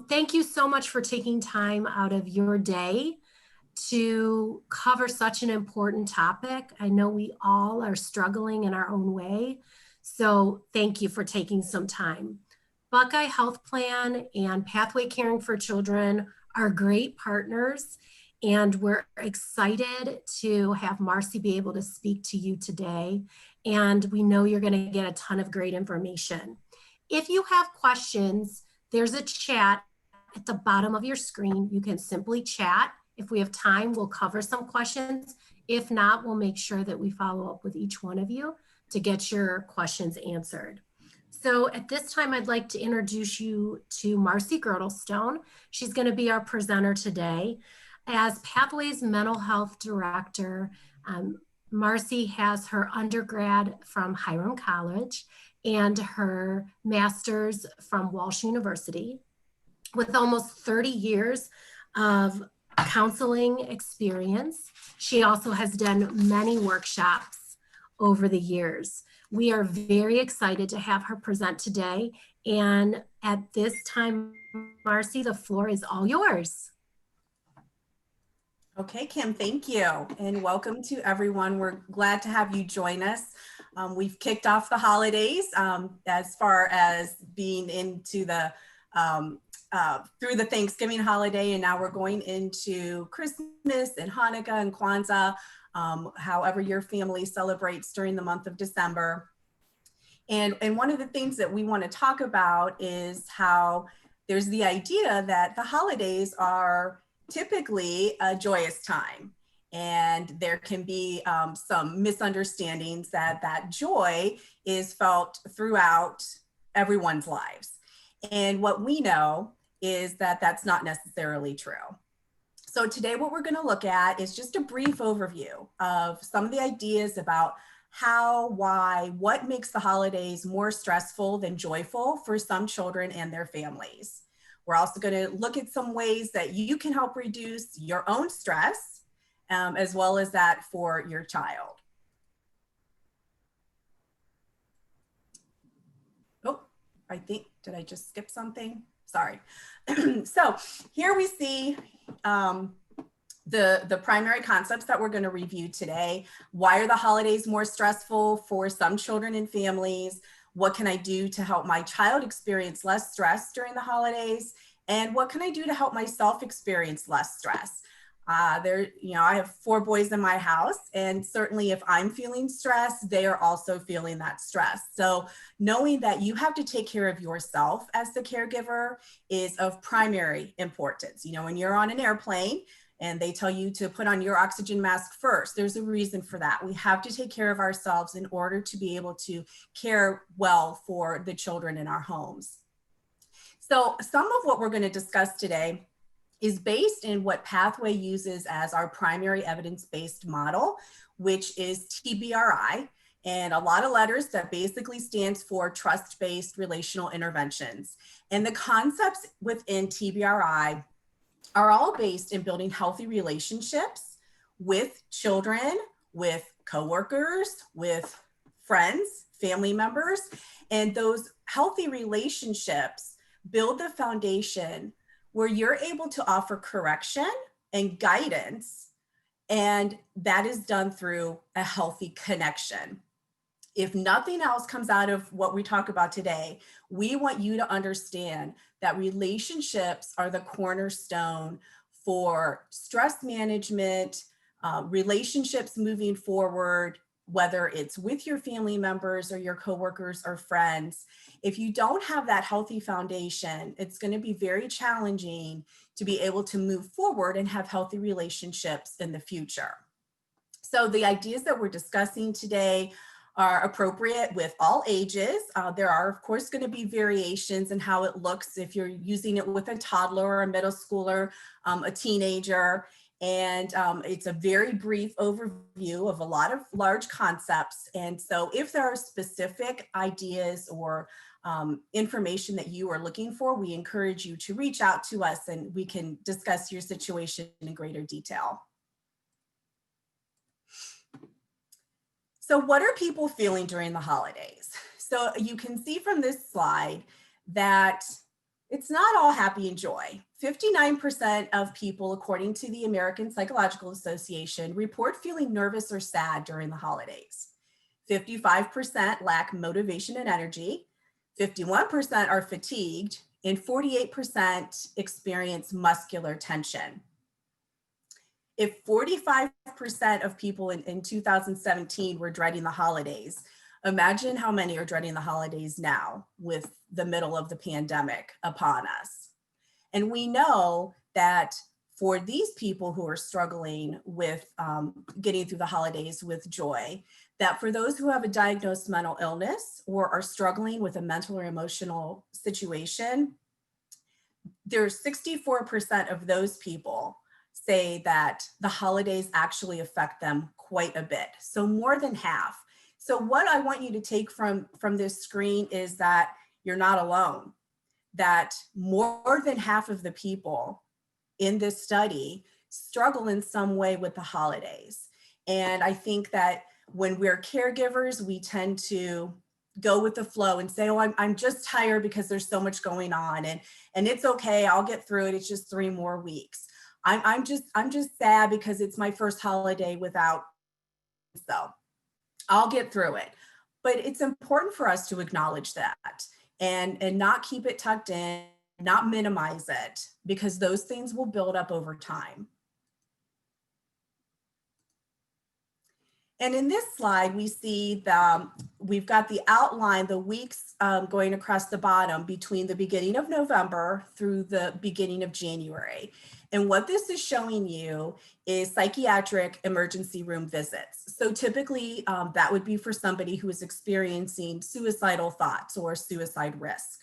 Thank you so much for taking time out of your day to cover such an important topic. I know we all are struggling in our own way, so thank you for taking some time. Buckeye Health Plan and Pathway Caring for Children are great partners, and we're excited to have Marcie be able to speak to you today. And we know you're going to get a ton of great information. If you have questions, there's a chat at the bottom of your screen. You can simply chat. If we have time, we'll cover some questions. If not, we'll make sure that we follow up with each one of you to get your questions answered. So at this time, I'd like to introduce you to Marcie Girdlestone. She's going to be our presenter today. As Pathways Mental Health Director, Marcie has her undergrad from Hiram College and her master's from Walsh University. With almost 30 years of counseling experience, she also has done many workshops over the years. We are very excited to have her present today. And at this time, Marcie, the floor is all yours. Okay, Kim, thank you. And welcome to everyone. We're glad to have you join us. We've kicked off the holidays as far as being into the through the Thanksgiving holiday, and now we're going into Christmas and Hanukkah and Kwanzaa, however your family celebrates during the month of December. And one of the things that we want to talk about is how there's the idea that the holidays are typically a joyous time. And there can be some misunderstandings that joy is felt throughout everyone's lives. And what we know is that that's not necessarily true. So today what we're going to look at is just a brief overview of some of the ideas about how, why, what makes the holidays more stressful than joyful for some children and their families. We're also going to look at some ways that you can help reduce your own stress, as well as that for your child. Oh, I think, did I just skip something? Sorry. So here we see the primary concepts that we're going to review today. Why are the holidays more stressful for some children and families? What can I do to help my child experience less stress during the holidays? And what can I do to help myself experience less stress? I have 4 boys in my house, and certainly if I'm feeling stressed, they are also feeling that stress. So knowing that you have to take care of yourself as the caregiver is of primary importance. You know, when you're on an airplane and they tell you to put on your oxygen mask first, there's a reason for that. We have to take care of ourselves in order to be able to care well for the children in our homes. So some of what we're going to discuss today is based in what Pathway uses as our primary evidence-based model, which is TBRI, and a lot of letters that basically stands for trust-based relational interventions. And the concepts within TBRI are all based in building healthy relationships with children, with coworkers, with friends, family members, and those healthy relationships build the foundation where you're able to offer correction and guidance, and that is done through a healthy connection. If nothing else comes out of what we talk about today, we want you to understand that relationships are the cornerstone for stress management, relationships moving forward, whether it's with your family members or your coworkers or friends. If you don't have that healthy foundation, it's going to be very challenging to be able to move forward and have healthy relationships in the future. So the ideas that we're discussing today are appropriate with all ages. There are, of course, going to be variations in how it looks if you're using it with a toddler or a middle schooler, a teenager. And it's a very brief overview of a lot of large concepts. And so if there are specific ideas or information that you are looking for, we encourage you to reach out to us and we can discuss your situation in greater detail. So what are people feeling during the holidays? So you can see from this slide that It's not all happy and joy. 59% of people, according to the American Psychological Association, report feeling nervous or sad during the holidays. 55% lack motivation and energy. 51% are fatigued, and 48% experience muscular tension. If 45% of people in 2017 were dreading the holidays, imagine how many are dreading the holidays now with the middle of the pandemic upon us. And we know that for these people who are struggling with getting through the holidays with joy, that for those who have a diagnosed mental illness or are struggling with a mental or emotional situation, there's 64% of those people say that the holidays actually affect them quite a bit. So more than half. So what I want you to take from this screen is that you're not alone, that more than half of the people in this study struggle in some way with the holidays. And I think that when we're caregivers, we tend to go with the flow and say, oh, I'm just tired because there's so much going on, and it's okay, I'll get through it. It's just 3 more weeks. I'm just sad because it's my first holiday without, so I'll get through it. But it's important for us to acknowledge that and not keep it tucked in, not minimize it, because those things will build up over time. And in this slide, we see we've got the outline, the weeks going across the bottom between the beginning of November through the beginning of January. And what this is showing you is psychiatric emergency room visits. So typically that would be for somebody who is experiencing suicidal thoughts or suicide risk.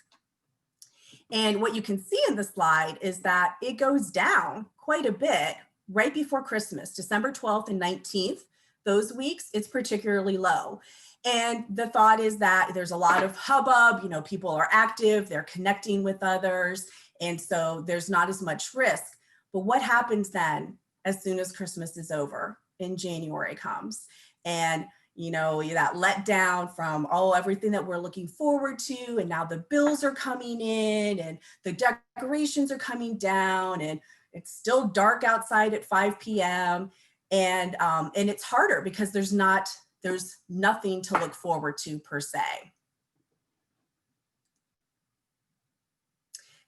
And what you can see in the slide is that it goes down quite a bit right before Christmas, December 12th and 19th. Those weeks, it's particularly low. And the thought is that there's a lot of hubbub, people are active, they're connecting with others, and so there's not as much risk. But what happens then as soon as Christmas is over and January comes? And that let down from everything that we're looking forward to, and now the bills are coming in and the decorations are coming down, and it's still dark outside at 5 p.m. And it's harder because there's nothing to look forward to per se.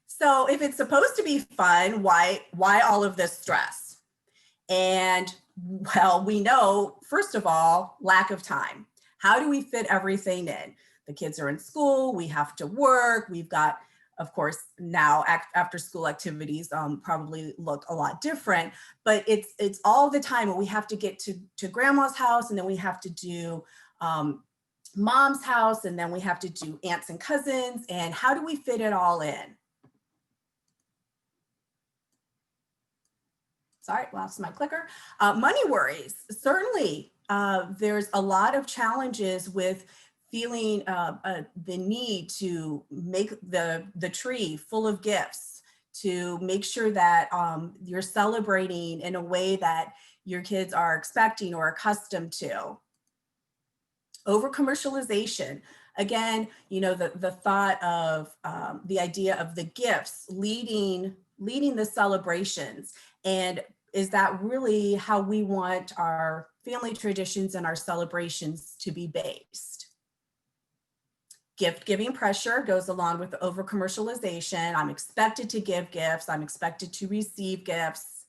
So if it's supposed to be fun, why all of this stress? And well, we know, first of all, lack of time. How do we fit everything in? The kids are in school, we have to work, we've got, of course, now after school activities probably look a lot different, but it's all the time. And we have to get to grandma's house, and then we have to do mom's house, and then we have to do aunts and cousins. And how do we fit it all in? Sorry, lost my clicker. Money worries. Certainly, there's a lot of challenges with feeling the need to make the tree full of gifts, to make sure that you're celebrating in a way that your kids are expecting or accustomed to. Over commercialization. Again, the thought of the idea of the gifts leading the celebrations. And is that really how we want our family traditions and our celebrations to be based? Gift giving pressure goes along with the over commercialization. I'm expected to give gifts. I'm expected to receive gifts.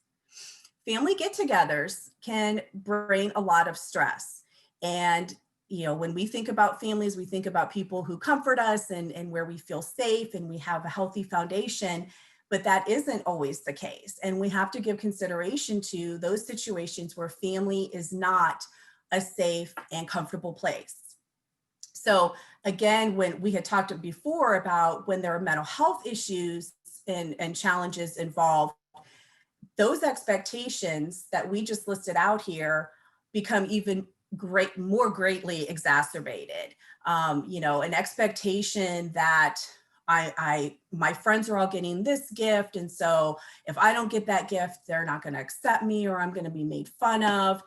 Family get-togethers can bring a lot of stress. And when we think about families, we think about people who comfort us and where we feel safe and we have a healthy foundation. But that isn't always the case. And we have to give consideration to those situations where family is not a safe and comfortable place. So again, when we had talked before about when there are mental health issues and challenges involved, those expectations that we just listed out here become even more greatly exacerbated. An expectation that my friends are all getting this gift, and so if I don't get that gift, they're not going to accept me, or I'm going to be made fun of.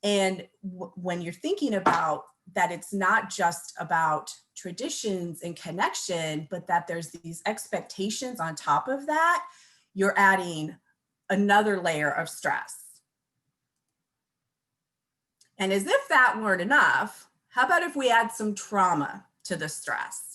And when you're thinking about that, it's not just about traditions and connection, but that there's these expectations on top of that, you're adding another layer of stress. And as if that weren't enough, how about if we add some trauma to the stress?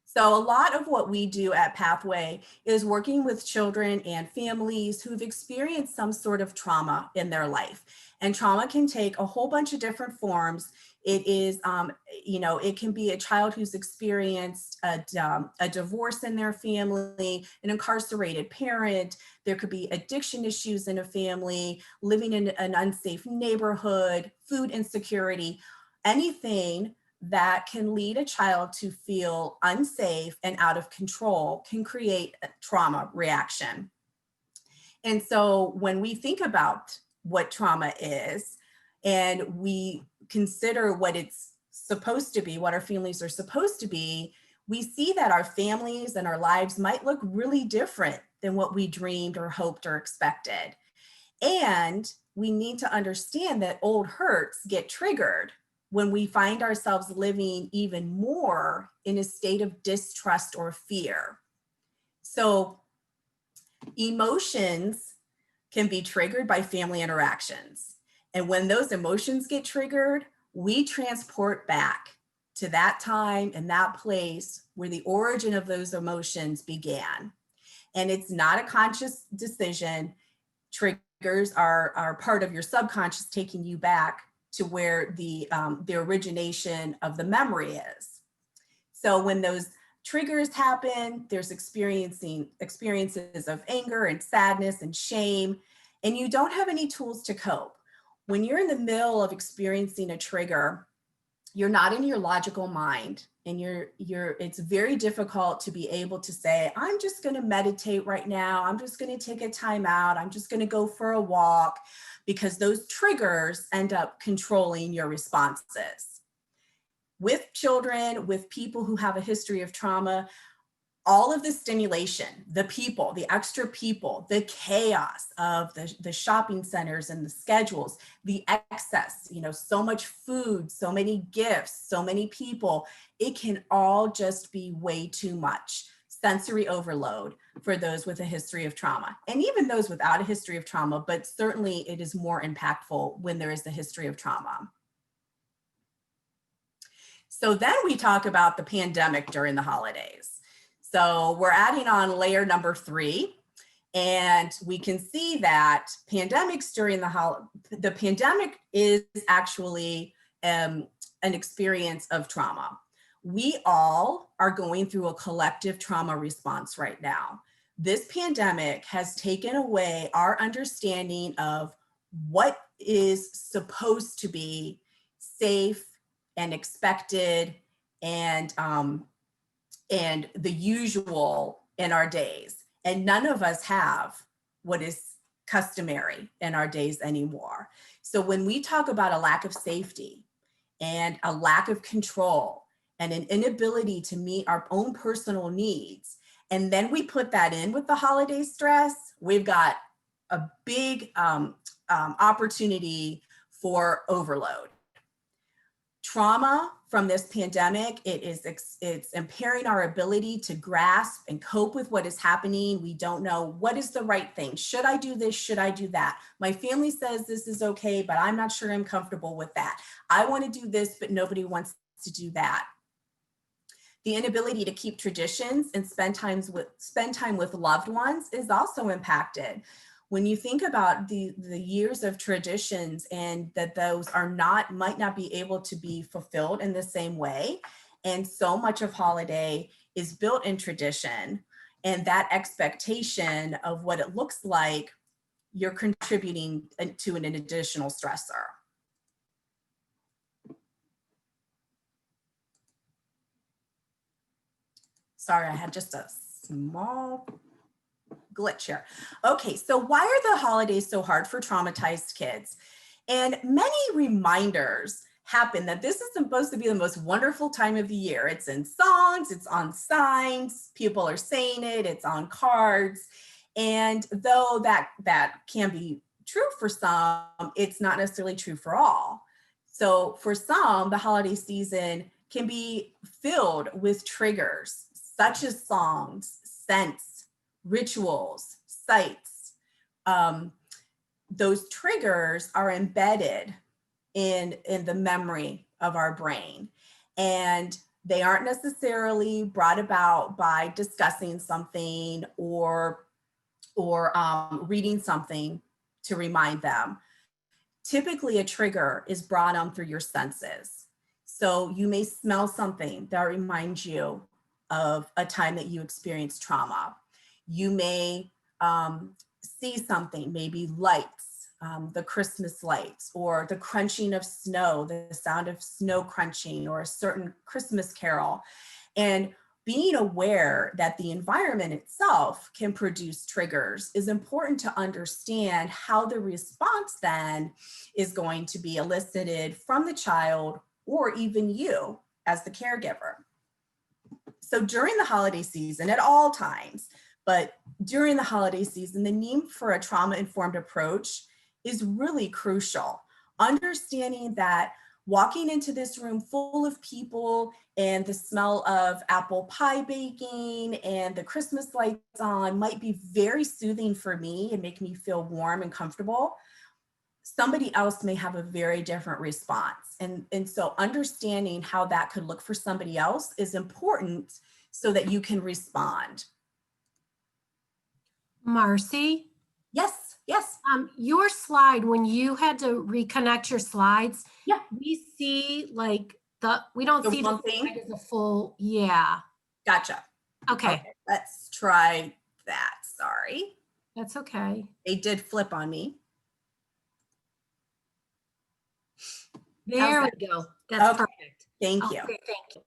So a lot of what we do at Pathway is working with children and families who've experienced some sort of trauma in their life. And trauma can take a whole bunch of different forms. It is, it can be a child who's experienced a divorce in their family, an incarcerated parent. There could be addiction issues in a family, living in an unsafe neighborhood, food insecurity, anything that can lead a child to feel unsafe and out of control can create a trauma reaction. And so when we think about what trauma is and we consider what it's supposed to be, what our families are supposed to be, we see that our families and our lives might look really different than what we dreamed or hoped or expected. And we need to understand that old hurts get triggered when we find ourselves living even more in a state of distrust or fear. So emotions can be triggered by family interactions. And when those emotions get triggered, we transport back to that time and that place where the origin of those emotions began. And it's not a conscious decision. Triggers are part of your subconscious taking you back to where the origination of the memory is. So when those triggers happen, there's experiences of anger and sadness and shame, and you don't have any tools to cope. When you're in the middle of experiencing a trigger, you're not in your logical mind, and it's very difficult to be able to say, I'm just going to meditate right now. I'm just going to take a time out. I'm just going to go for a walk, because those triggers end up controlling your responses. With children, with people who have a history of trauma, all of the stimulation, the people, the extra people, the chaos of the shopping centers and the schedules, the excess, so much food, so many gifts, so many people, it can all just be way too much. Sensory overload for those with a history of trauma, and even those without a history of trauma, but certainly it is more impactful when there is a history of trauma. So then we talk about the pandemic during the holidays. So we're adding on layer number 3, and we can see that pandemics during the pandemic is actually an experience of trauma. We all are going through a collective trauma response right now. This pandemic has taken away our understanding of what is supposed to be safe and expected and the usual in our days. And none of us have what is customary in our days anymore. So when we talk about a lack of safety and a lack of control and an inability to meet our own personal needs, and then we put that in with the holiday stress, we've got a big opportunity for overload. Trauma from this pandemic, it's impairing our ability to grasp and cope with what is happening. We don't know what is the right thing. Should I do this? Should I do that? My family says this is okay, but I'm not sure I'm comfortable with that. I want to do this, but nobody wants to do that. The inability to keep traditions and spend time with loved ones is also impacted. When you think about the years of traditions and that those might not be able to be fulfilled in the same way. And so much of holiday is built in tradition, and that expectation of what it looks like, you're contributing to an additional stressor. Sorry, I had just a small glitch here. Okay, so why are the holidays so hard for traumatized kids? And many reminders happen that this is supposed to be the most wonderful time of the year. It's in songs, it's on signs, people are saying it, it's on cards. And though that can be true for some, it's not necessarily true for all. So for some, the holiday season can be filled with triggers such as songs, scents, rituals, sights. Those triggers are embedded in the memory of our brain, and they aren't necessarily brought about by discussing something or reading something to remind them. Typically, a trigger is brought on through your senses. So you may smell something that reminds you of a time that you experienced trauma. You may see something, maybe lights, the Christmas lights, or the crunching of snow, the sound of snow crunching, or a certain Christmas carol. And being aware that the environment itself can produce triggers is important to understand how the response then is going to be elicited from the child or even you as the caregiver. So during the holiday season, at all times, but during the holiday season, the need for a trauma-informed approach is really crucial. Understanding that walking into this room full of people and the smell of apple pie baking and the Christmas lights on might be very soothing for me and make me feel warm and comfortable. Somebody else may have a very different response. And so understanding how that could look for somebody else is important so that you can respond. Marcie, Yes, yes. your slide, when you had to reconnect your slides, Yeah. we see like we don't The see the one thing? slide as a full, yeah. Gotcha. Okay, Let's try that. Sorry. that's okay. They did flip on me. There we go. That's Okay. perfect. Thank you. Okay, thank you.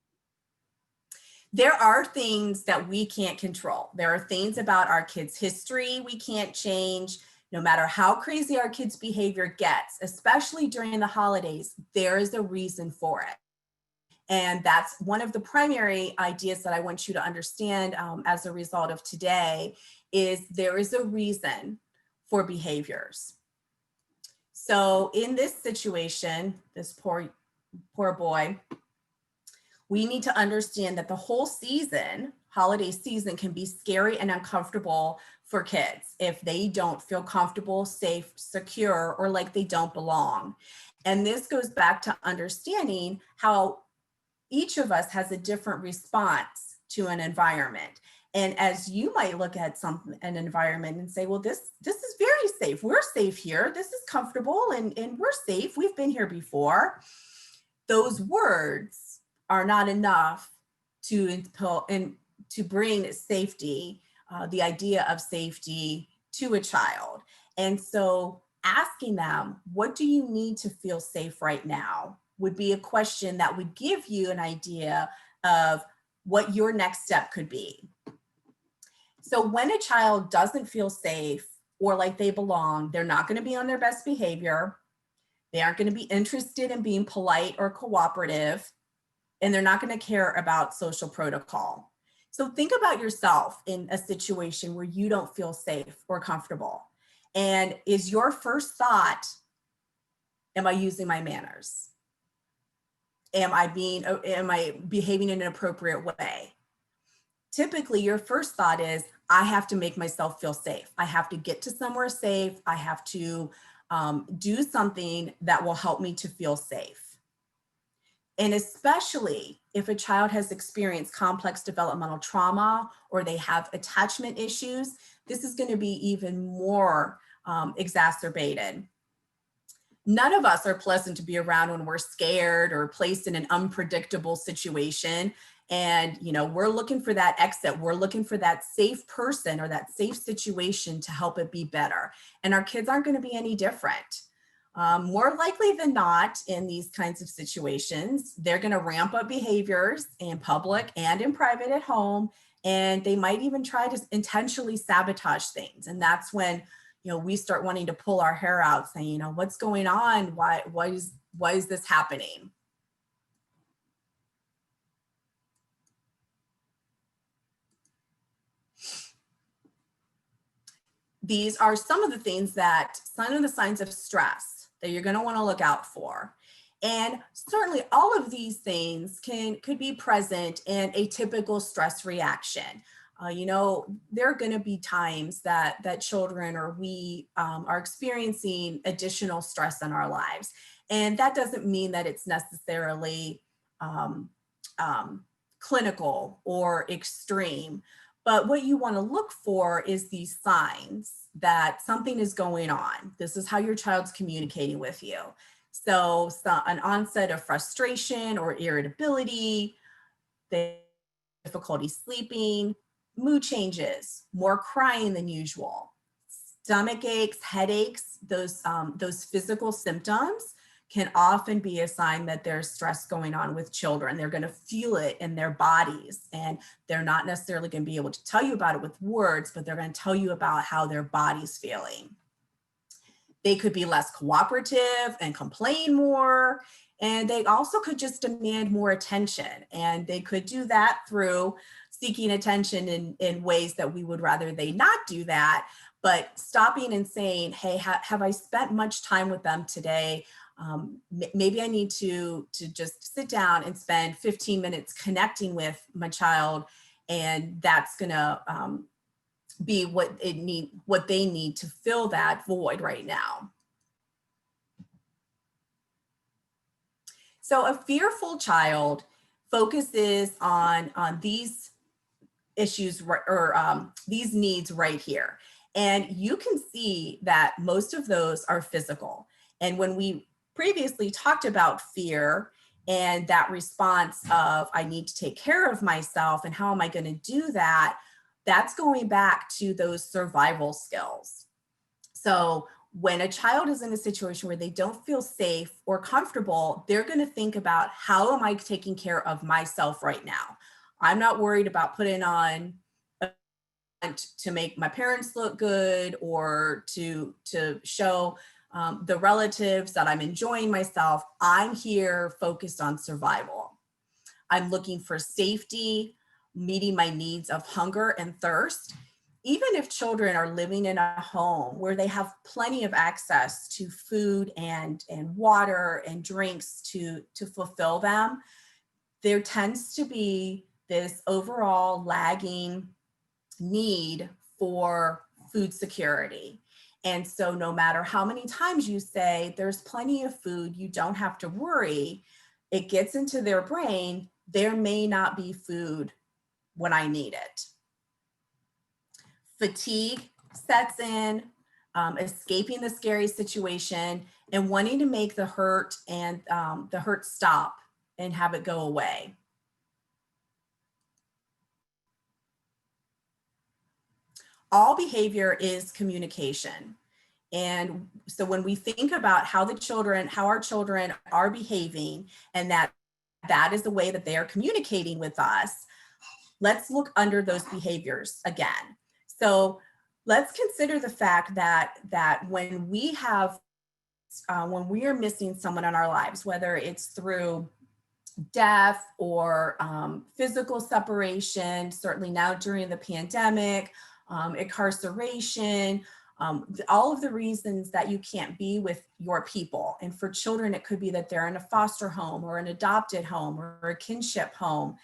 There are things that we can't control. There are things about our kids' history we can't change. No matter how crazy our kids' behavior gets, especially during the holidays, there is a reason for it. And that's one of the primary ideas that I want you to understand as a result of today is there is a reason for behaviors. So in this situation, this poor boy, we need to understand that the whole season, holiday season, can be scary and uncomfortable for kids if they don't feel comfortable, safe, secure, or like they don't belong. And this goes back to understanding how each of us has a different response to an environment. And as you might look at an environment and say, well, this is very safe. We're safe here. This is comfortable and we're safe. We've been here before. Those words are not enough to bring safety, the idea of safety to a child. And so asking them, what do you need to feel safe right now, would be a question that would give you an idea of what your next step could be. So when a child doesn't feel safe or like they belong, they're not going to be on their best behavior. They aren't going to be interested in being polite or cooperative, and they're not going to care about social protocol. So think about yourself in a situation where you don't feel safe or comfortable. And is your first thought, am I using my manners? Am I behaving in an appropriate way? Typically, your first thought is, I have to make myself feel safe. I have to get to somewhere safe. I have to do something that will help me to feel safe. And especially if a child has experienced complex developmental trauma or they have attachment issues, this is going to be even more exacerbated. None of us are pleasant to be around when we're scared or placed in an unpredictable situation. And, we're looking for that exit. We're looking for that safe person or that safe situation to help it be better. And our kids aren't going to be any different. More likely than not, in these kinds of situations, they're going to ramp up behaviors in public and in private at home. And they might even try to intentionally sabotage things. And that's when we start wanting to pull our hair out saying, what's going on? Why is this happening? These are some of the signs of stress that you're going to want to look out for. And certainly all of these things could be present in a typical stress reaction. There are going to be times that children or we are experiencing additional stress in our lives. And that doesn't mean that it's necessarily um, clinical or extreme. But what you want to look for is these signs that something is going on. This is how your child's communicating with you. So an onset of frustration or irritability, difficulty sleeping, mood changes, more crying than usual, stomach aches, headaches, those physical symptoms can often be a sign that there's stress going on with children. They're going to feel it in their bodies, and they're not necessarily going to be able to tell you about it with words, but they're going to tell you about how their body's feeling. They could be less cooperative and complain more, and they also could just demand more attention. And they could do that through seeking attention in ways that we would rather they not do that, but stopping and saying, hey, have I spent much time with them today? Maybe I need to just sit down and spend 15 minutes connecting with my child, and that's gonna be what they need to fill that void right now. So a fearful child focuses on these issues or these needs right here. And you can see that most of those are physical. And when we previously talked about fear and that response of I need to take care of myself and how am I going to do that, that's going back to those survival skills. So when a child is in a situation where they don't feel safe or comfortable, they're going to think about how am I taking care of myself right now? I'm not worried about putting on to make my parents look good or to show the relatives that I'm enjoying myself. I'm here focused on survival. I'm looking for safety, meeting my needs of hunger and thirst. Even if children are living in a home where they have plenty of access to food and water and drinks to fulfill them, there tends to be this overall lagging need for food security. And so no matter how many times you say there's plenty of food, you don't have to worry, it gets into their brain, there may not be food when I need it. Fatigue sets in, escaping the scary situation and wanting to make the hurt and the hurt stop and have it go away. All behavior is communication. And so when we think about how our children are behaving and that is the way that they are communicating with us, let's look under those behaviors again. So let's consider the fact that when we are missing someone in our lives, whether it's through death or physical separation, certainly now during the pandemic, incarceration, all of the reasons that you can't be with your people. And for children, it could be that they're in a foster home or an adopted home or a kinship home.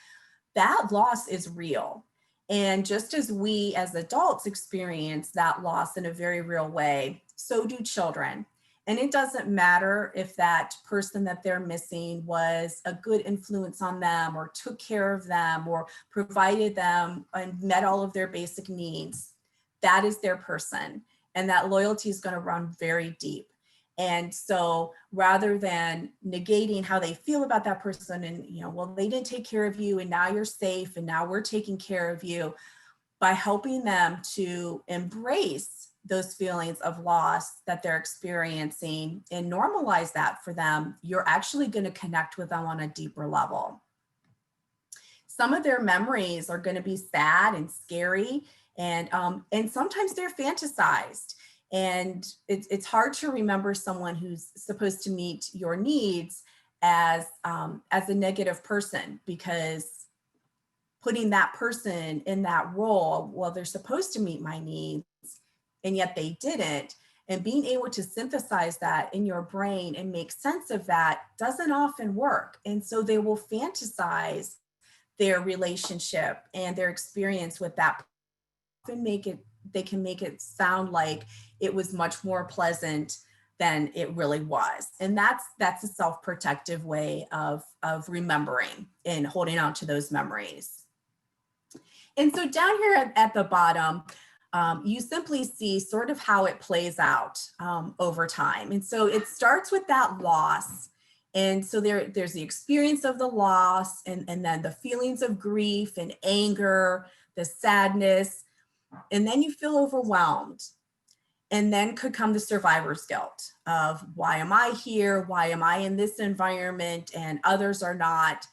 That loss is real. And just as we as adults experience that loss in a very real way, so do children. And it doesn't matter if that person that they're missing was a good influence on them or took care of them or provided them and met all of their basic needs. That is their person. And that loyalty is going to run very deep. And so rather than negating how they feel about that person and, well, they didn't take care of you and now you're safe and now we're taking care of you, by helping them to embrace those feelings of loss that they're experiencing and normalize that for them, you're actually going to connect with them on a deeper level. Some of their memories are going to be sad and scary, and sometimes they're fantasized. And it's hard to remember someone who's supposed to meet your needs as a negative person, because putting that person in that role, well, they're supposed to meet my needs, and yet they didn't. And being able to synthesize that in your brain and make sense of that doesn't often work. And so they will fantasize their relationship and their experience with that, and they can make it sound like it was much more pleasant than it really was. And that's a self-protective way of remembering and holding on to those memories. And so down here at the bottom, you simply see sort of how it plays out over time. And so it starts with that loss. And so there's the experience of the loss, and then the feelings of grief and anger, the sadness, and then you feel overwhelmed. And then could come the survivor's guilt of, why am I here? Why am I in this environment and others are not?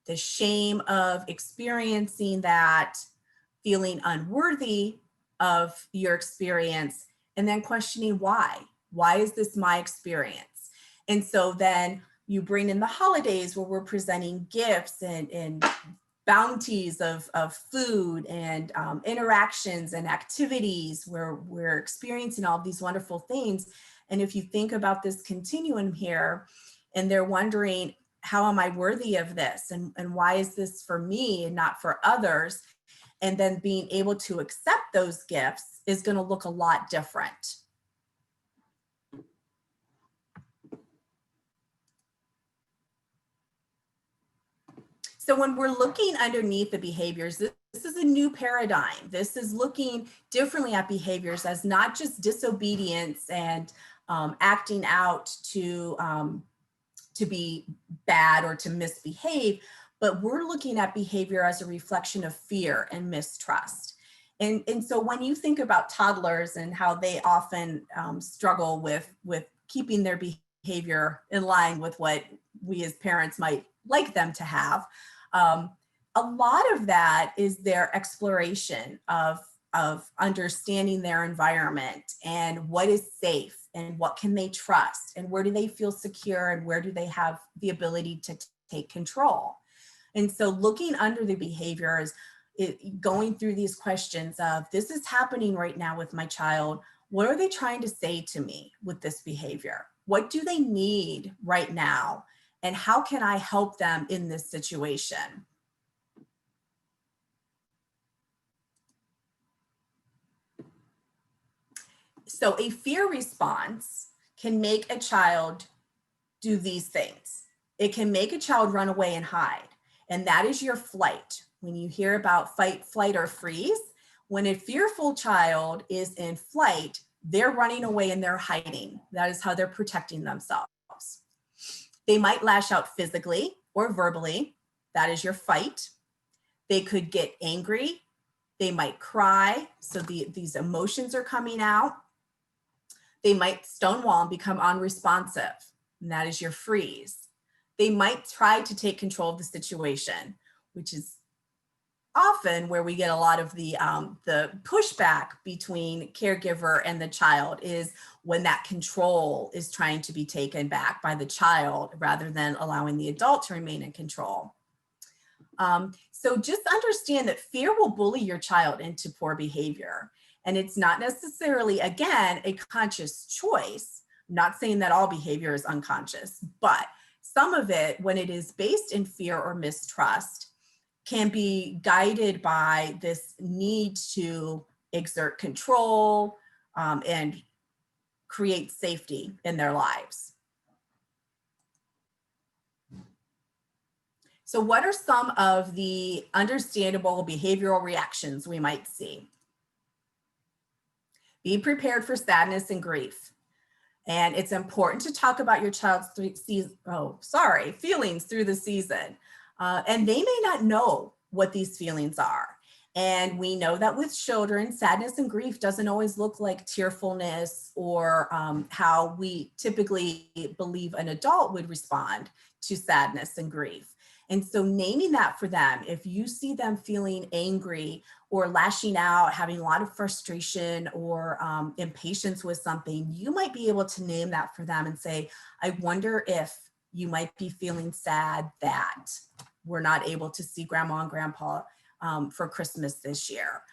The shame of experiencing that, feeling unworthy of your experience, and then questioning why. Why is this my experience? And so then you bring in the holidays where we're presenting gifts and bounties of food and interactions and activities where we're experiencing all these wonderful things. And if you think about this continuum here, and they're wondering, how am I worthy of this? And why is this for me and not for others? And then being able to accept those gifts is going to look a lot different. So when we're looking underneath the behaviors, this is a new paradigm. This is looking differently at behaviors as not just disobedience and acting out to be bad or to misbehave, but we're looking at behavior as a reflection of fear and mistrust. And so when you think about toddlers and how they often struggle with keeping their behavior in line with what we as parents might like them to have, a lot of that is their exploration of understanding their environment and what is safe and what can they trust and where do they feel secure and where do they have the ability to take control. And so looking under the behaviors, going through these questions of, this is happening right now with my child. What are they trying to say to me with this behavior? What do they need right now? And how can I help them in this situation? So a fear response can make a child do these things. It can make a child run away and hide. And that is your flight. When you hear about fight, flight, or freeze, when a fearful child is in flight, they're running away and they're hiding. That is how they're protecting themselves. They might lash out physically or verbally. That is your fight. They could get angry. They might cry. So these emotions are coming out. They might stonewall and become unresponsive. And that is your freeze. They might try to take control of the situation, which is often where we get a lot of the pushback between caregiver and the child, is when that control is trying to be taken back by the child rather than allowing the adult to remain in control. So just understand that fear will bully your child into poor behavior. And it's not necessarily, again, a conscious choice. I'm not saying that all behavior is unconscious, but some of it, when it is based in fear or mistrust, can be guided by this need to exert control and create safety in their lives. So what are some of the understandable behavioral reactions we might see? Be prepared for sadness and grief. And it's important to talk about your child's feelings through the season. And they may not know what these feelings are. And we know that with children, sadness and grief doesn't always look like tearfulness or how we typically believe an adult would respond to sadness and grief. And so naming that for them, if you see them feeling angry or lashing out, having a lot of frustration or impatience with something, you might be able to name that for them and say, I wonder if you might be feeling sad that we're not able to see grandma and grandpa for Christmas this year.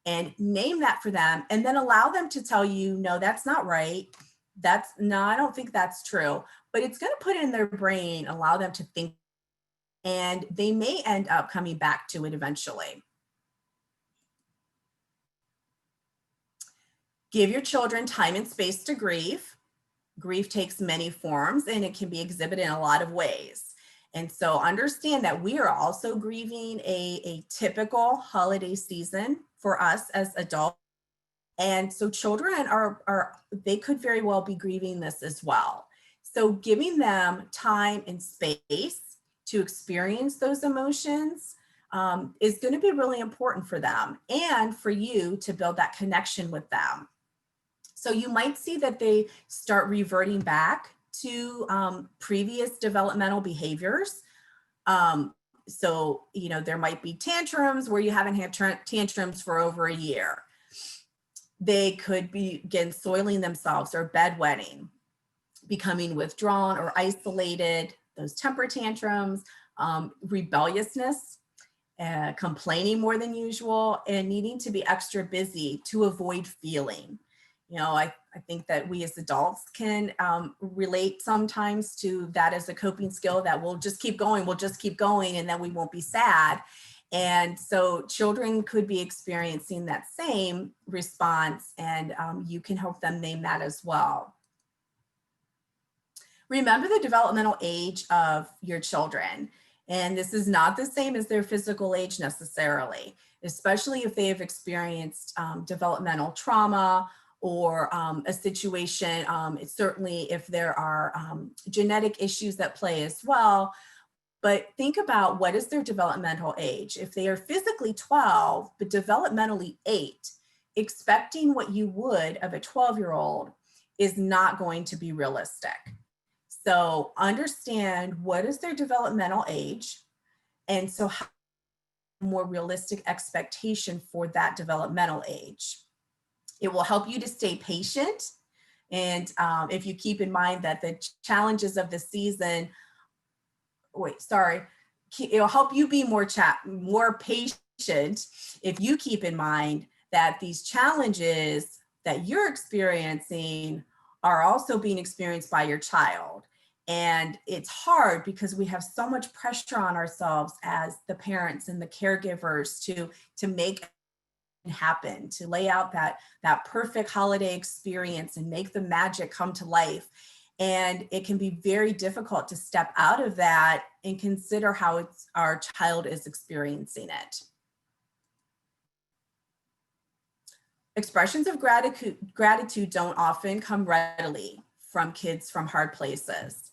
and name that for them, and then allow them to tell you, no, that's not right. No, I don't think that's true. But it's going to put it in their brain, allow them to think, and they may end up coming back to it eventually. Give your children time and space to grieve. Grief takes many forms and it can be exhibited in a lot of ways. And so understand that we are also grieving a typical holiday season for us as adults. And so children they could very well be grieving this as well. So giving them time and space to experience those emotions is going to be really important for them and for you to build that connection with them. So you might see that they start reverting back to previous developmental behaviors. So, there might be tantrums where you haven't had tantrums for over a year. They could begin soiling themselves or bedwetting, becoming withdrawn or isolated, those temper tantrums, rebelliousness, complaining more than usual, and needing to be extra busy to avoid feeling. I think that we as adults can relate sometimes to that as a coping skill, that we'll just keep going, and then we won't be sad. And so children could be experiencing that same response, and you can help them name that as well. Remember the developmental age of your children. And this is not the same as their physical age necessarily, especially if they have experienced developmental trauma or a situation, certainly if there are genetic issues that play as well. But think about, what is their developmental age? If they are physically 12, but developmentally 8, expecting what you would of a 12-year-old is not going to be realistic. So understand, what is their developmental age? And so how more realistic expectation for that developmental age. It will help you to stay patient. And if you keep in mind that the challenges of the season, it'll help you be more patient if you keep in mind that these challenges that you're experiencing are also being experienced by your child. And it's hard because we have so much pressure on ourselves as the parents and the caregivers to make happen, to lay out that perfect holiday experience and make the magic come to life. And it can be very difficult to step out of that and consider how our child is experiencing it. Expressions of gratitude don't often come readily from kids from hard places.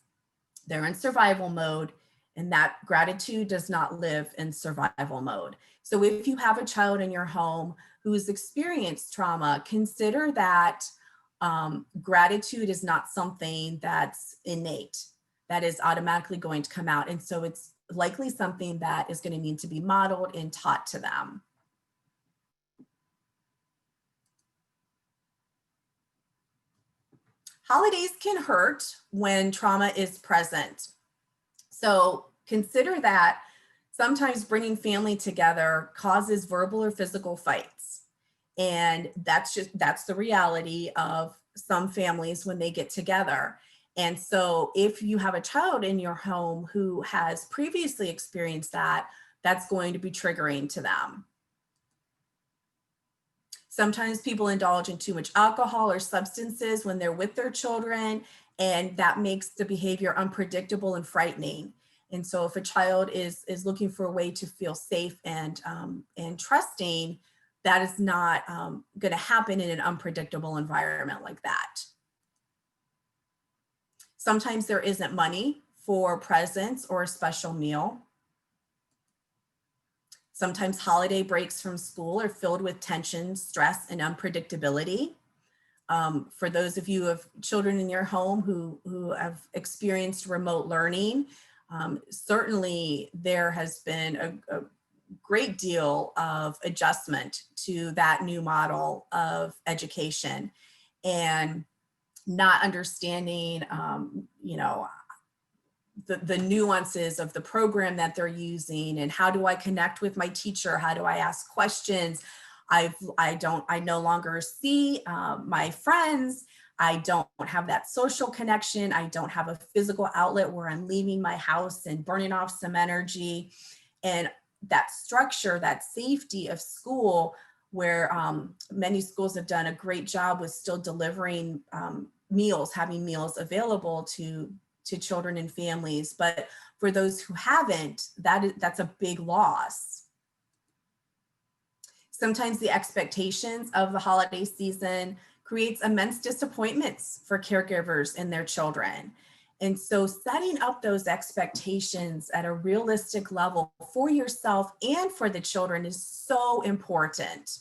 They're in survival mode, and that gratitude does not live in survival mode. So if you have a child in your home who's experienced trauma, consider that gratitude is not something that's innate, that is automatically going to come out. And so it's likely something that is going to need to be modeled and taught to them. Holidays can hurt when trauma is present. So consider that sometimes bringing family together causes verbal or physical fights. And that's the reality of some families when they get together. And so if you have a child in your home who has previously experienced that, that's going to be triggering to them. Sometimes people indulge in too much alcohol or substances when they're with their children, and that makes the behavior unpredictable and frightening. And so if a child is looking for a way to feel safe and trusting, that is not going to happen in an unpredictable environment like that. Sometimes there isn't money for presents or a special meal. Sometimes holiday breaks from school are filled with tension, stress, and unpredictability. For those of you who have children in your home who have experienced remote learning, certainly there has been a great deal of adjustment to that new model of education, and not understanding, the nuances of the program that they're using, and how do I connect with my teacher? How do I ask questions? I no longer see my friends. I don't have that social connection. I don't have a physical outlet where I'm leaving my house and burning off some energy. And that structure, that safety of school, where many schools have done a great job with still delivering meals, having meals available to children and families. But for those who haven't, that's a big loss. Sometimes the expectations of the holiday season creates immense disappointments for caregivers and their children. And so setting up those expectations at a realistic level for yourself and for the children is so important.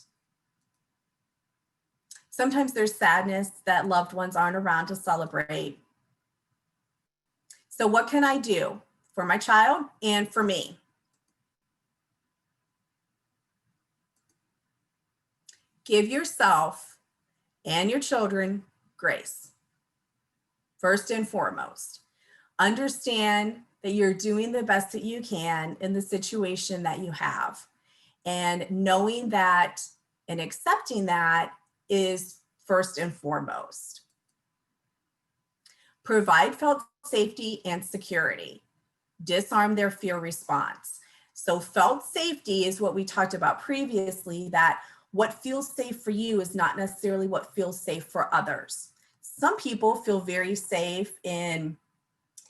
Sometimes there's sadness that loved ones aren't around to celebrate. So what can I do for my child and for me? Give yourself and your children grace. First and foremost, understand that you're doing the best that you can in the situation that you have. And knowing that and accepting that is first and foremost. Provide felt safety and security. Disarm their fear response. So felt safety is what we talked about previously, that what feels safe for you is not necessarily what feels safe for others. Some people feel very safe in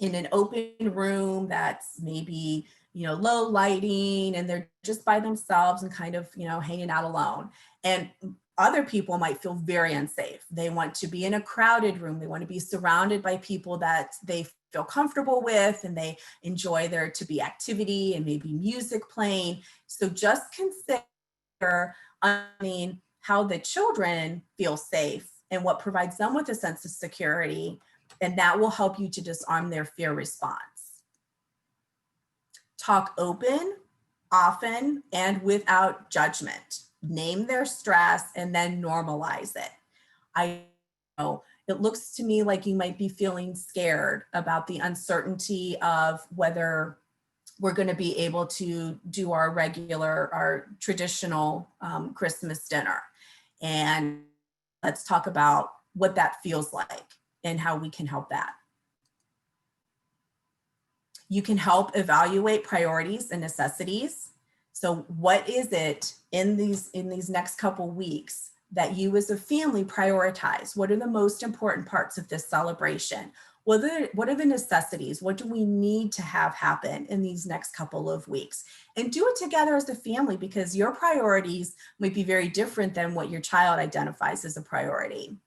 an open room that's maybe, low lighting, and they're just by themselves and kind of, hanging out alone. And other people might feel very unsafe. They want to be in a crowded room. They want to be surrounded by people that they feel comfortable with, and they enjoy there to be activity and maybe music playing. So just consider, how the children feel safe and what provides them with a sense of security, and that will help you to disarm their fear response. Talk open, often, and without judgment. Name their stress and then normalize it. I know it looks to me like you might be feeling scared about the uncertainty of whether we're going to be able to do our traditional Christmas dinner. And let's talk about what that feels like and how we can help that. You can help evaluate priorities and necessities. So what is it in these next couple weeks that you as a family prioritize? What are the most important parts of this celebration? What are the necessities? What do we need to have happen in these next couple of weeks? And do it together as a family, because your priorities might be very different than what your child identifies as a priority.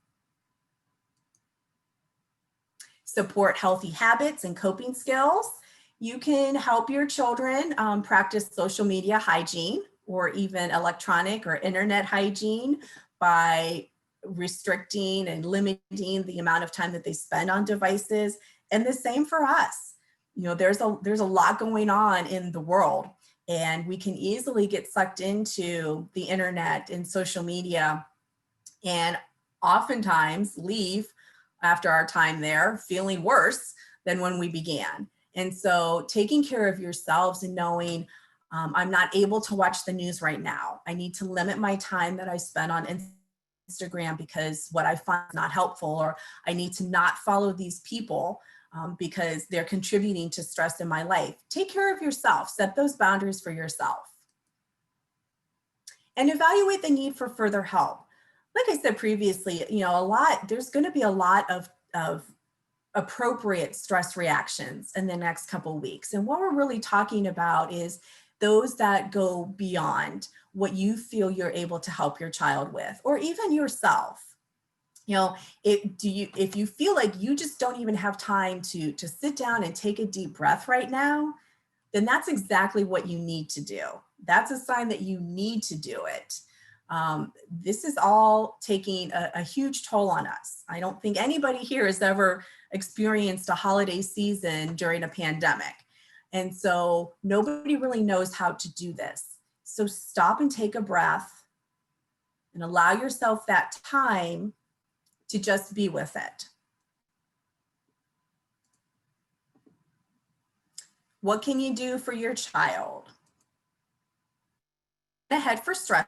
Support healthy habits and coping skills. You can help your children practice social media hygiene, or even electronic or internet hygiene, by restricting and limiting the amount of time that they spend on devices. And the same for us. There's a lot going on in the world, and we can easily get sucked into the internet and social media, and oftentimes leave after our time there feeling worse than when we began. And so taking care of yourselves and knowing, I'm not able to watch the news right now. I need to limit my time that I spend on Instagram because what I find is not helpful, or I need to not follow these people because they're contributing to stress in my life. Take care of yourself, set those boundaries for yourself. And evaluate the need for further help. Like I said previously, there's going to be a lot of appropriate stress reactions in the next couple of weeks. And what we're really talking about is those that go beyond what you feel you're able to help your child with, or even yourself. If you feel like you just don't even have time to sit down and take a deep breath right now, then that's exactly what you need to do. That's a sign that you need to do it. This is all taking a huge toll on us. I don't think anybody here has ever experienced a holiday season during a pandemic. And so nobody really knows how to do this. So stop and take a breath and allow yourself that time to just be with it. What can you do for your child? Ahead for stress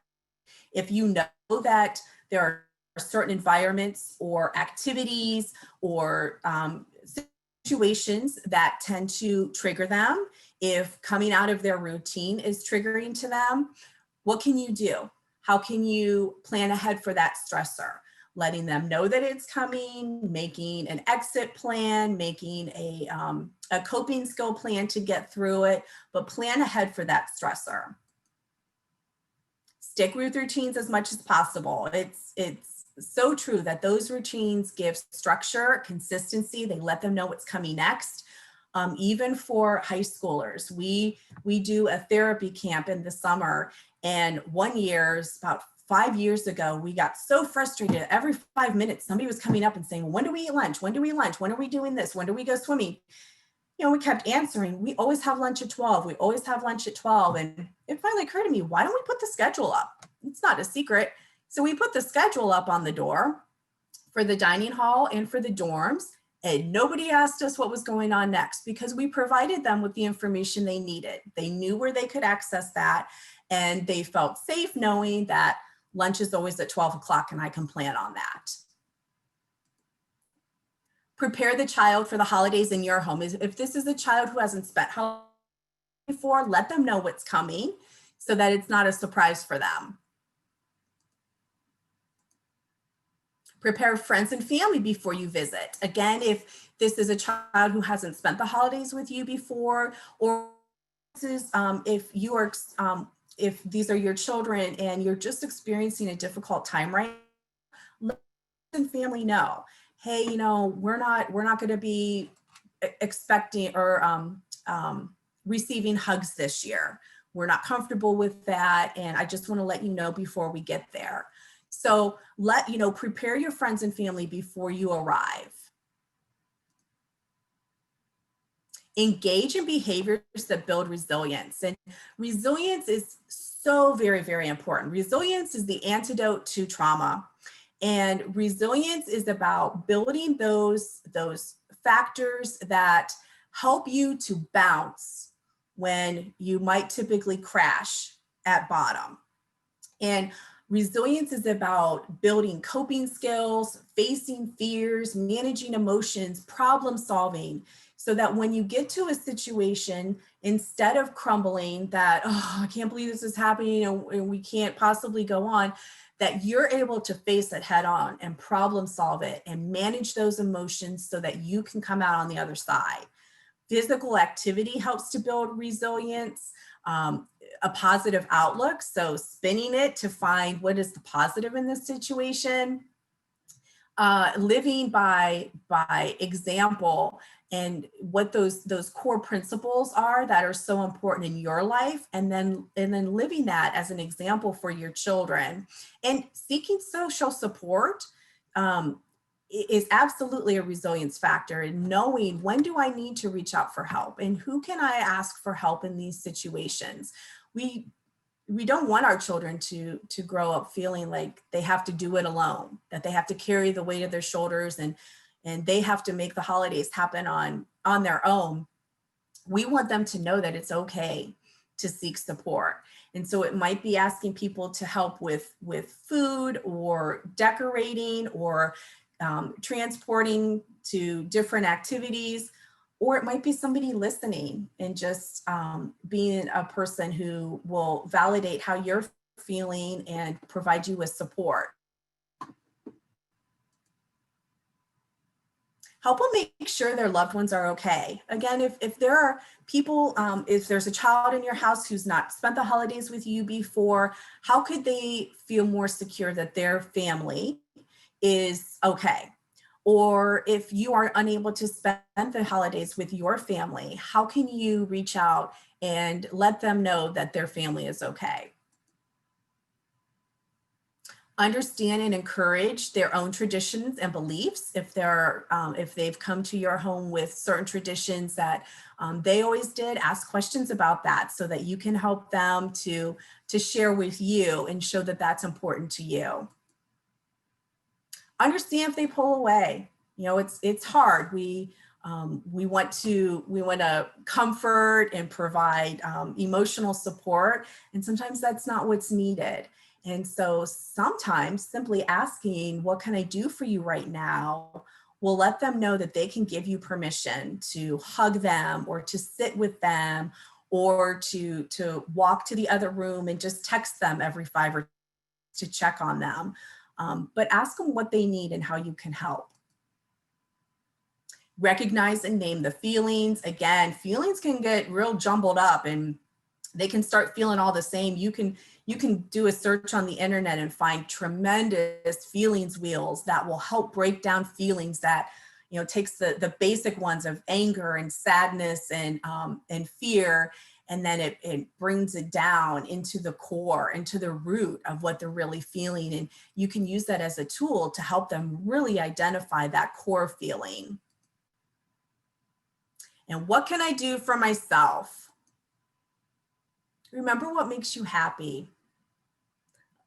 If you know that there are certain environments or activities or situations that tend to trigger them, if coming out of their routine is triggering to them, what can you do? How can you plan ahead for that stressor? Letting them know that it's coming, making an exit plan, making a coping skill plan to get through it, but plan ahead for that stressor. Stick with routines as much as possible. It's so true that those routines give structure, consistency. They let them know what's coming next. Even for high schoolers, we do a therapy camp in the summer, and one year, about 5 years ago, we got so frustrated. Every 5 minutes, somebody was coming up and saying, when do we eat lunch? When do we eat lunch? When are we doing this? When do we go swimming? You know, we kept answering, we always have lunch at 12. We always have lunch at 12. And it finally occurred to me, why don't we put the schedule up? It's not a secret. So we put the schedule up on the door for the dining hall and for the dorms. And nobody asked us what was going on next because we provided them with the information they needed. They knew where they could access that. And they felt safe knowing that lunch is always at 12 o'clock and I can plan on that. Prepare the child for the holidays in your home. If this is a child who hasn't spent holidays before, let them know what's coming so that it's not a surprise for them. Prepare friends and family before you visit. Again, if this is a child who hasn't spent the holidays with you before, or if these are your children and you're just experiencing a difficult time right now, let friends and family know, hey, you know, we're not going to be expecting or receiving hugs this year. We're not comfortable with that, and I just want to let you know before we get there. So prepare your friends and family before you arrive. Engage in behaviors that build resilience. And resilience is so very, very important. Resilience is the antidote to trauma. And resilience is about building those factors that help you to bounce when you might typically crash at bottom. And resilience is about building coping skills, facing fears, managing emotions, problem solving, so that when you get to a situation, instead of crumbling that, oh, I can't believe this is happening and we can't possibly go on, that you're able to face it head on and problem solve it and manage those emotions so that you can come out on the other side. Physical activity helps to build resilience. A positive outlook, so spinning it to find what is the positive in this situation. Living by example and what those core principles are that are so important in your life, and then living that as an example for your children. And seeking social support is absolutely a resilience factor, and knowing when do I need to reach out for help and who can I ask for help in these situations. We don't want our children to grow up feeling like they have to do it alone, that they have to carry the weight of their shoulders and they have to make the holidays happen on their own. We want them to know that it's okay to seek support. And so it might be asking people to help with food or decorating or transporting to different activities, or it might be somebody listening and just being a person who will validate how you're feeling and provide you with support. Help them make sure their loved ones are okay. Again, if there are people, if there's a child in your house who's not spent the holidays with you before, how could they feel more secure that their family is okay? Or if you are unable to spend the holidays with your family, how can you reach out and let them know that their family is okay? Understand and encourage their own traditions and beliefs. If they've come to your home with certain traditions that they always did, ask questions about that so that you can help them to share with you and show that that's important to you. Understand if they pull away. You know, it's hard. We want to comfort and provide emotional support, and sometimes that's not what's needed. And so sometimes simply asking, what can I do for you right now, will let them know that they can give you permission to hug them or to sit with them or to walk to the other room and just text them every 5 or to check on them. But ask them what they need and how you can help. Recognize and name the feelings. Again, feelings can get real jumbled up and they can start feeling all the same. You can do a search on the internet and find tremendous feelings wheels that will help break down feelings that, takes the basic ones of anger and sadness and fear, and then it brings it down into the core, into the root of what they're really feeling. And you can use that as a tool to help them really identify that core feeling. And what can I do for myself? Remember what makes you happy.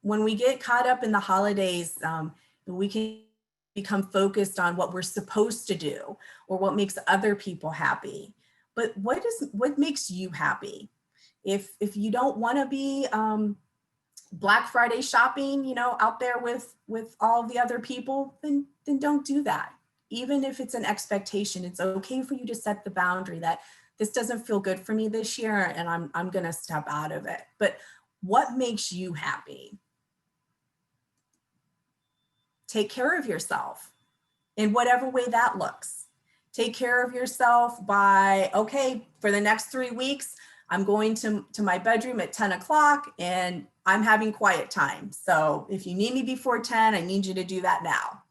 When we get caught up in the holidays, we can become focused on what we're supposed to do or what makes other people happy. But what makes you happy? If you don't want to be Black Friday shopping, out there with all the other people, then don't do that. Even if it's an expectation, it's okay for you to set the boundary that this doesn't feel good for me this year and I'm going to step out of it. But what makes you happy? Take care of yourself in whatever way that looks. Take care of yourself by, okay, for the next 3 weeks, I'm going to my bedroom at 10 o'clock and I'm having quiet time. So if you need me before 10, I need you to do that now.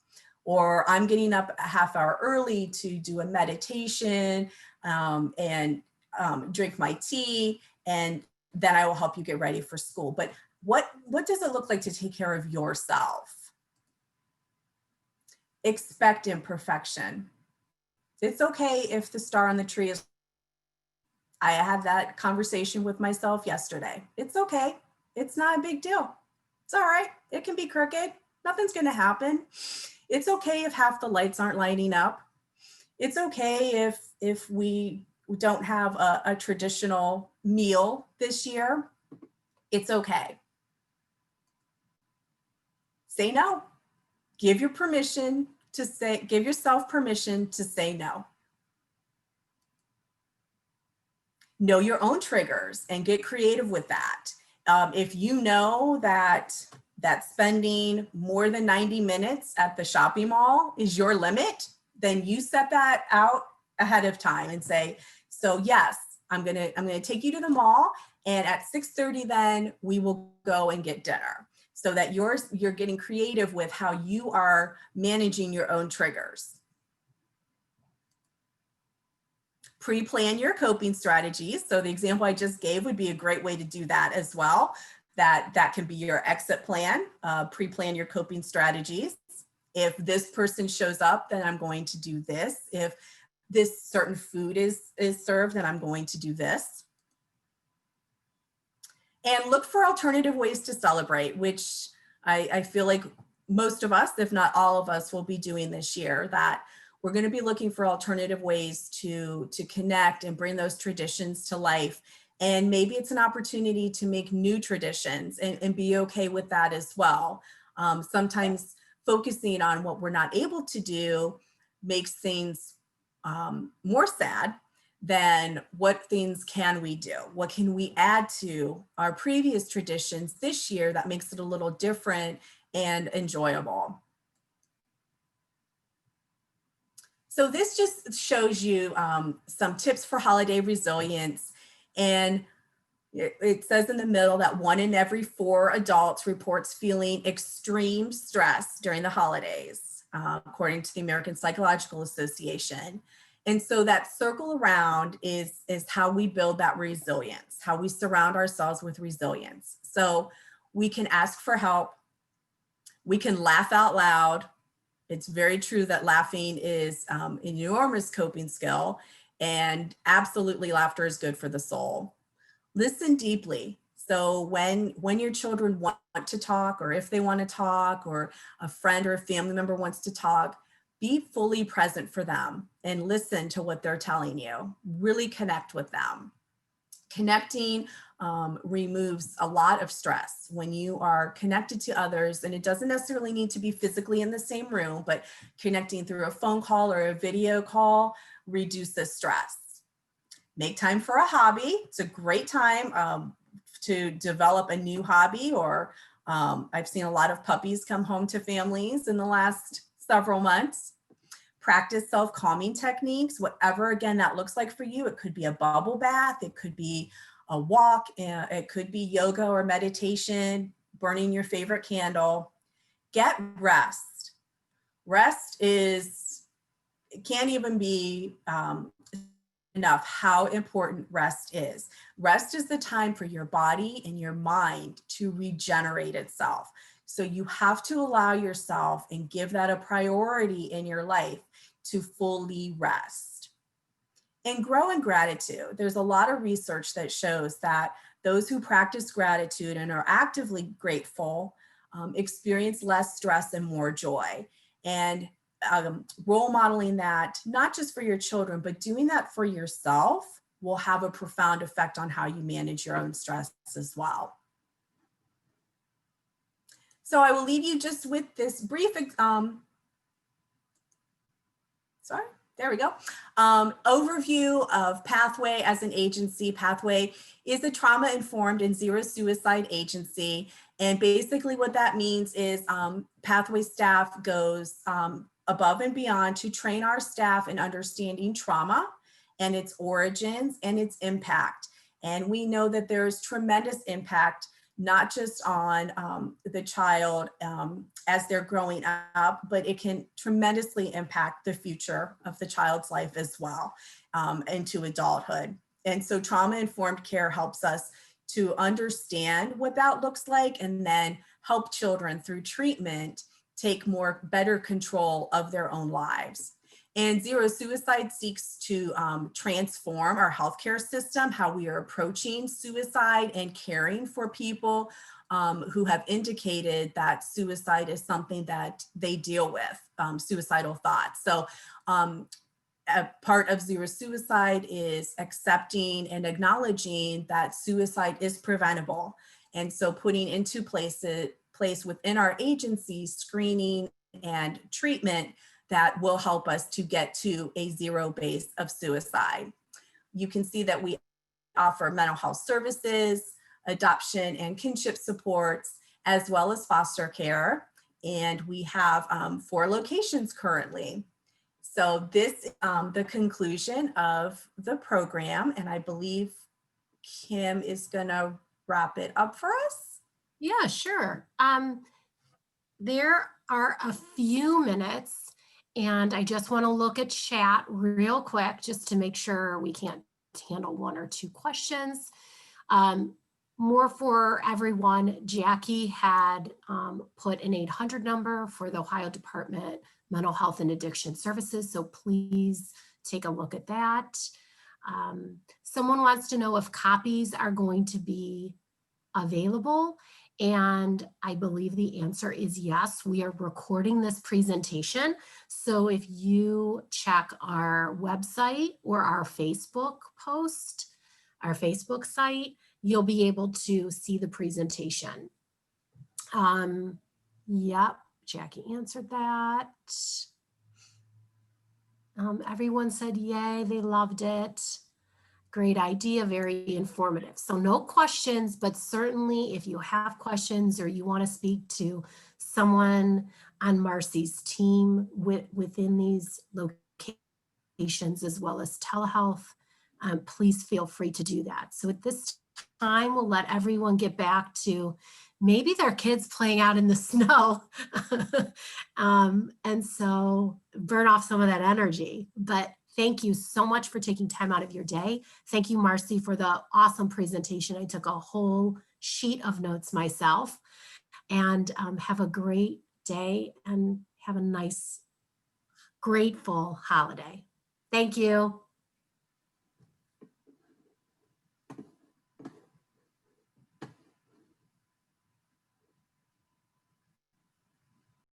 Or I'm getting up a half hour early to do a meditation and drink my tea, and then I will help you get ready for school. But what does it look like to take care of yourself? Expect imperfection. It's okay if the star on the tree is, I had that conversation with myself yesterday. It's okay. It's not a big deal. It's all right. It can be crooked. Nothing's going to happen. It's okay if half the lights aren't lighting up. It's okay if we don't have a traditional meal this year. It's okay. Say no. Give yourself permission to say no. Know your own triggers and get creative with that. If you know that spending more than 90 minutes at the shopping mall is your limit, then you set that out ahead of time and say, so yes, I'm gonna take you to the mall, and at 6:30 then we will go and get dinner. So that you're getting creative with how you are managing your own triggers. Pre-plan your coping strategies. So the example I just gave would be a great way to do that as well. That can be your exit plan. Pre-plan your coping strategies. If this person shows up, then I'm going to do this. If this certain food is served, then I'm going to do this. And look for alternative ways to celebrate, which I feel like most of us, if not all of us, will be doing this year. That we're going to be looking for alternative ways to connect and bring those traditions to life. And maybe it's an opportunity to make new traditions and be okay with that as well. Sometimes focusing on what we're not able to do makes things more sad than what things can we do? What can we add to our previous traditions this year that makes it a little different and enjoyable? So this just shows you some tips for holiday resilience. And it says in the middle that 1 in every 4 adults reports feeling extreme stress during the holidays, according to the American Psychological Association. And so that circle around is how we build that resilience, how we surround ourselves with resilience. So we can ask for help. We can laugh out loud. It's very true that laughing is an enormous coping skill, and absolutely laughter is good for the soul. Listen deeply. So when your children want to talk, or if they want to talk, or a friend or a family member wants to talk, be fully present for them and listen to what they're telling you. Really connect with them. Connecting removes a lot of stress when you are connected to others, and it doesn't necessarily need to be physically in the same room, but connecting through a phone call or a video call reduces stress. Make time for a hobby. It's a great time to develop a new hobby, or I've seen a lot of puppies come home to families in the last several months. Practice self-calming techniques, whatever, again, that looks like for you. It could be a bubble bath, it could be a walk, it could be yoga or meditation, burning your favorite candle. Get rest. Rest is, it can't even be enough how important rest is. Rest is the time for your body and your mind to regenerate itself. So you have to allow yourself and give that a priority in your life to fully rest. And grow in gratitude. There's a lot of research that shows that those who practice gratitude and are actively grateful experience less stress and more joy. And role modeling that, not just for your children, but doing that for yourself, will have a profound effect on how you manage your own stress as well. So I will leave you just with this brief, overview of Pathway as an agency. Pathway is a trauma-informed and zero suicide agency. And basically what that means is Pathway staff goes above and beyond to train our staff in understanding trauma and its origins and its impact. And we know that there's tremendous impact, not just on the child as they're growing up, but it can tremendously impact the future of the child's life as well into adulthood. And so trauma-informed care helps us to understand what that looks like, and then help children through treatment take better control of their own lives. And Zero Suicide seeks to transform our healthcare system, how we are approaching suicide and caring for people who have indicated that suicide is something that they deal with, suicidal thoughts. So a part of Zero Suicide is accepting and acknowledging that suicide is preventable. And so putting into place within our agency screening and treatment that will help us to get to a zero base of suicide. You can see that we offer mental health services, adoption and kinship supports, as well as foster care. And we have 4 locations currently. So this is the conclusion of the program, and I believe Kim is gonna wrap it up for us. Yeah, sure. There are a few minutes, and I just want to look at chat real quick just to make sure we can't handle 1 or 2 questions. More for everyone, Jackie had put an 800 number for the Ohio Department Mental Health and Addiction Services, so please take a look at that. Someone wants to know if copies are going to be available, and I believe the answer is yes. We are recording this presentation, so if you check our website or our Facebook post, our Facebook site, you'll be able to see the presentation. Yep, Jackie answered that. Everyone said yay, they loved it. Great idea, very informative. So no questions, but certainly if you have questions or you want to speak to someone on Marcie's team within these locations as well as telehealth, please feel free to do that. So at this time, we'll let everyone get back to maybe their kids playing out in the snow and so burn off some of that energy. But thank you so much for taking time out of your day. Thank you, Marcie, for the awesome presentation. I took a whole sheet of notes myself. And have a great day and have a nice, grateful holiday. Thank you.